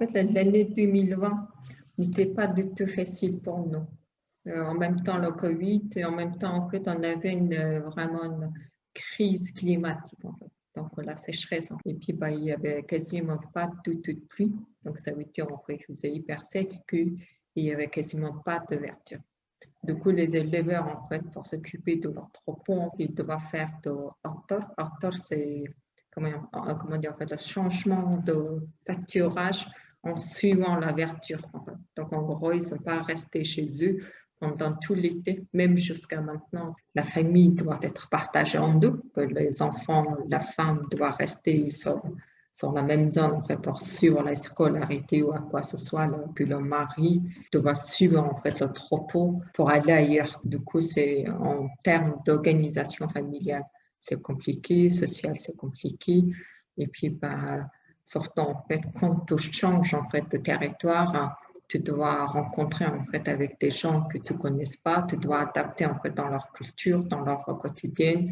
fait, l'année 2020 n'était pas du tout facile pour nous. En même temps, le Covid, et en même temps, en fait, on avait vraiment une crise climatique, en fait. Donc, la sécheresse. Et puis, il n'y avait quasiment pas du tout de pluie. Donc, ça veut dire, en fait, que vous êtes hyper sec, qu'il n'y avait quasiment pas d'ouverture. Du coup, les éleveurs, en fait, pour s'occuper de leur troupeau, ils doivent faire de hors-tor. Hors-tor, c'est, comment dire, en fait, le changement de pâturage en suivant l'ouverture. En fait. Donc, en gros, ils ne sont pas restés chez eux pendant tout l'été, même jusqu'à maintenant. La famille doit être partagée en deux, que les enfants, la femme doit rester sur la même zone en fait, pour suivre la scolarité ou à quoi que ce soit. Là. Puis le mari doit suivre en fait, le troupeau pour aller ailleurs. Du coup, c'est en termes d'organisation familiale, c'est compliqué, social, c'est compliqué. Et puis, surtout en fait, quand tu changes en fait, de territoire, tu dois rencontrer en fait avec des gens que tu ne connais pas, tu dois adapter en fait dans leur culture, dans leur quotidien.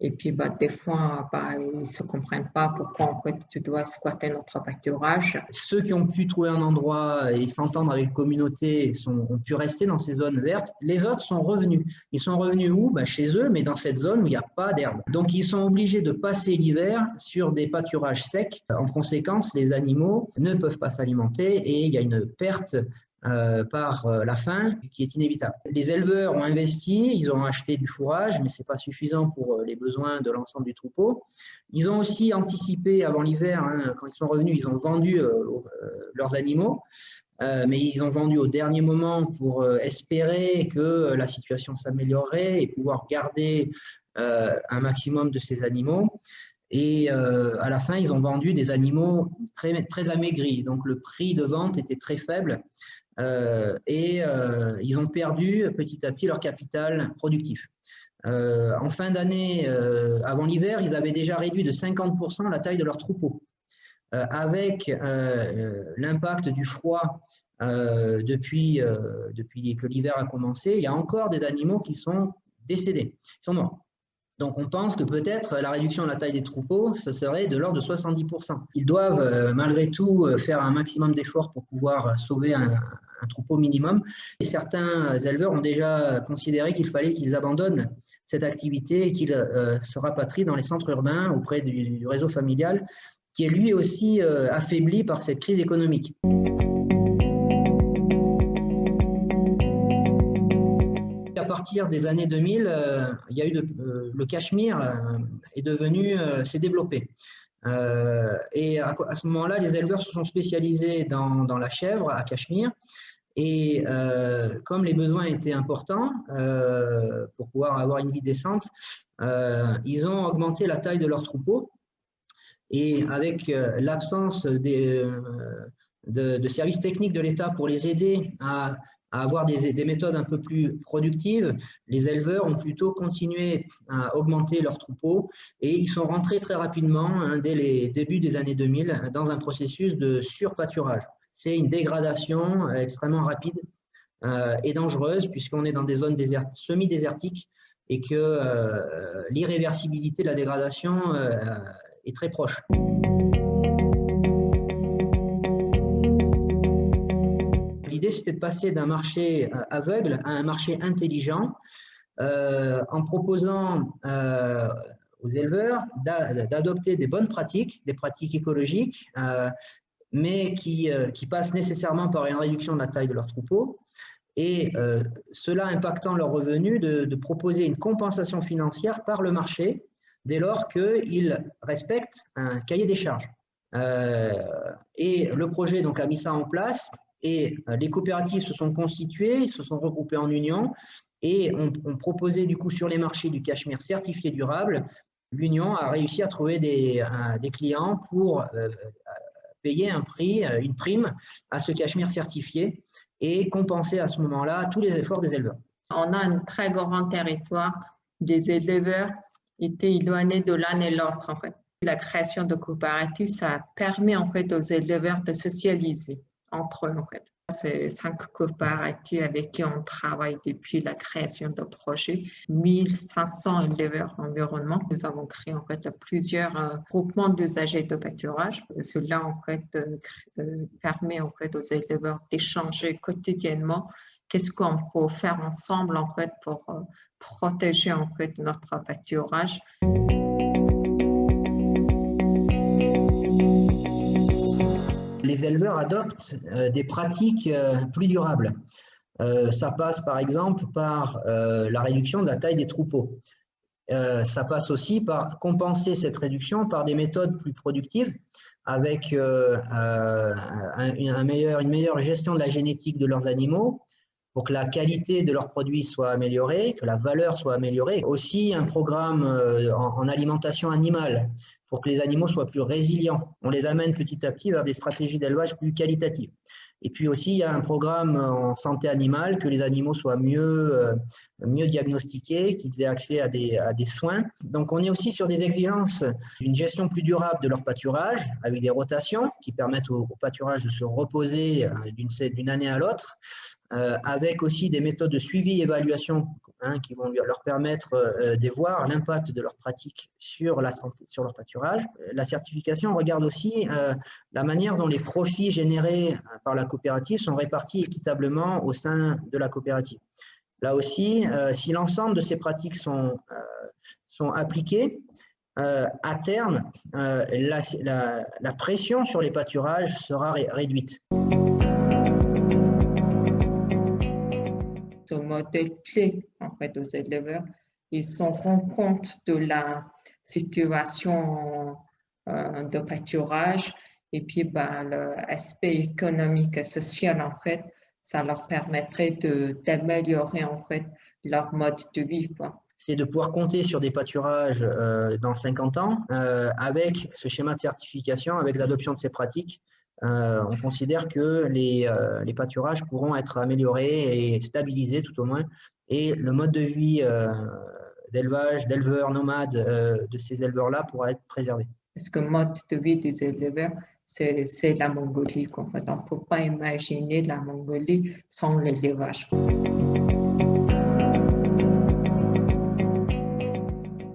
Et puis, des fois, ils ne se comprennent pas pourquoi en fait, tu dois squatter notre pâturage. Ceux qui ont pu trouver un endroit et s'entendre avec la communauté ont pu rester dans ces zones vertes. Les autres sont revenus. Ils sont revenus où? Chez eux, mais dans cette zone où il n'y a pas d'herbe. Donc, ils sont obligés de passer l'hiver sur des pâturages secs. En conséquence, les animaux ne peuvent pas s'alimenter et il y a une perte par la faim qui est inévitable. Les éleveurs ont investi, ils ont acheté du fourrage, mais ce n'est pas suffisant pour les besoins de l'ensemble du troupeau. Ils ont aussi anticipé avant l'hiver, quand ils sont revenus, ils ont vendu leurs animaux, mais ils ont vendu au dernier moment pour espérer que la situation s'améliorerait et pouvoir garder un maximum de ces animaux. Et à la fin, ils ont vendu des animaux très, très amaigris, donc le prix de vente était très faible. Ils ont perdu petit à petit leur capital productif. En fin d'année, avant l'hiver, ils avaient déjà réduit de 50% la taille de leur troupeau. Avec l'impact du froid depuis que l'hiver a commencé, il y a encore des animaux qui sont décédés, qui sont morts. Donc, on pense que peut-être la réduction de la taille des troupeaux, ce serait de l'ordre de 70%. Ils doivent malgré tout faire un maximum d'efforts pour pouvoir sauver un troupeau minimum. Et certains éleveurs ont déjà considéré qu'il fallait qu'ils abandonnent cette activité et qu'ils se rapatrient dans les centres urbains auprès du réseau familial, qui est lui aussi affaibli par cette crise économique. À partir des années 2000, il y a eu le Cachemire s'est développé. Et à ce moment-là, les éleveurs se sont spécialisés dans la chèvre à Cachemire. Et comme les besoins étaient importants pour pouvoir avoir une vie décente, ils ont augmenté la taille de leur troupeau. Et avec l'absence de services techniques de l'État pour les aider à avoir des méthodes un peu plus productives, les éleveurs ont plutôt continué à augmenter leurs troupeaux et ils sont rentrés très rapidement, dès les débuts des années 2000, dans un processus de surpâturage. C'est une dégradation extrêmement rapide et dangereuse puisqu'on est dans des zones semi-désertiques et que l'irréversibilité de la dégradation est très proche. L'idée, c'était de passer d'un marché aveugle à un marché intelligent en proposant aux éleveurs d'adopter des bonnes pratiques, des pratiques écologiques, mais qui passent nécessairement par une réduction de la taille de leur troupeau, et cela impactant leurs revenus, de proposer une compensation financière par le marché dès lors qu'ils respectent un cahier des charges. Et le projet donc, a mis ça en place, et les coopératives se sont constituées, ils se sont regroupés en union, et ont proposé du coup sur les marchés du cachemire certifié durable. L'union a réussi à trouver des clients pour payer une prime à ce cachemire certifié et compenser à ce moment-là tous les efforts des éleveurs. On a un très grand territoire, des éleveurs étaient éloignés de l'un et l'autre en fait. La création de coopératives, ça permet en fait aux éleveurs de socialiser entre eux en fait. C'est 5 coopératives avec qui on travaille depuis la création de projet, 1500 éleveurs environnement. Nous avons créé en fait plusieurs groupements d'usagers de pâturage. Cela en fait permet en fait aux éleveurs d'échanger quotidiennement qu'est-ce qu'on peut faire ensemble en fait pour protéger en fait notre pâturage. Les éleveurs adoptent des pratiques plus durables. Ça passe par exemple par la réduction de la taille des troupeaux. Ça passe aussi par compenser cette réduction par des méthodes plus productives avec une meilleure gestion de la génétique de leurs animaux pour que la qualité de leurs produits soit améliorée, que la valeur soit améliorée. Aussi un programme en alimentation animale pour que les animaux soient plus résilients. On les amène petit à petit vers des stratégies d'élevage plus qualitatives. Et puis aussi, il y a un programme en santé animale, que les animaux soient mieux diagnostiqués, qu'ils aient accès à des soins. Donc, on est aussi sur des exigences d'une gestion plus durable de leur pâturage, avec des rotations qui permettent au pâturage de se reposer d'une année à l'autre, avec aussi des méthodes de suivi et évaluation qui vont leur permettre de voir l'impact de leurs pratiques sur la santé, sur leur pâturage. La certification regarde aussi la manière dont les profits générés par la coopérative sont répartis équitablement au sein de la coopérative. Là aussi, si l'ensemble de ces pratiques sont appliquées, à terme, la pression sur les pâturages sera réduite. Ce modèle clé en fait aux éleveurs, ils se rendent compte de la situation de pâturage et puis l'aspect économique et social en fait, ça leur permettrait d'améliorer en fait leur mode de vie, quoi. C'est de pouvoir compter sur des pâturages dans 50 ans avec ce schéma de certification, avec l'adoption de ces pratiques. On considère que les pâturages pourront être améliorés et stabilisés tout au moins, et le mode de vie d'élevage, d'éleveurs nomades de ces éleveurs-là pourra être préservé. Parce que le mode de vie des éleveurs, c'est la Mongolie, quoi. En fait, on ne peut pas imaginer la Mongolie sans l'élevage.